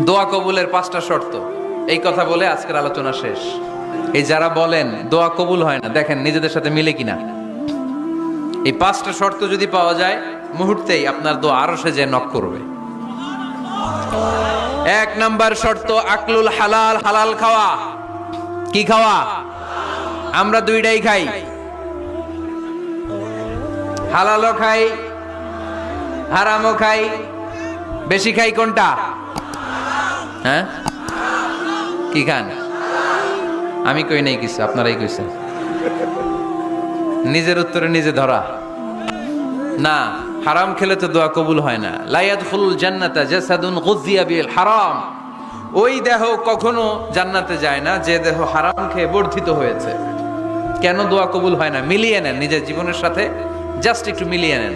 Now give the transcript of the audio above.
দোয়া কবুলের 5টা শর্ত, এই কথা বলে আজকের আলোচনা শেষ। এই যারা বলেন দোয়া কবুল হয় না, দেখেন নিজেদের সাথে মিলে কিনা। এই 5টা শর্ত যদি পাওয়া যায়, মুহূর্তেই আপনার দোয়া আরশে যে নক করবে। 1 নাম্বার শর্ত আকলুল হালাল, হালাল খাওয়া। কি খাওয়া? আমরা দুইটাই খাই, হালালও খাই হারামও খাই। বেশি খাই কোনটা? হ্যাঁ, কি খান? আমি কই নাই কিছু, আপনারাই কইছেন। নিজের উত্তরে নিজে ধরা না। হারাম খেলে তো দোয়া কবুল হয় না। লা ইয়াদখুলুল জান্নাতা জাসাদুন গুযিয়া বিল হারাম। ওই দেহ কখনো জান্নাতে যায় না যে দেহ হারাম খেয়ে বর্ধিত হয়েছে। কেন দোয়া কবুল হয় না? মিলিয়ে নেন নিজের জীবনের সাথে, জাস্ট একটু মিলিয়ে নেন।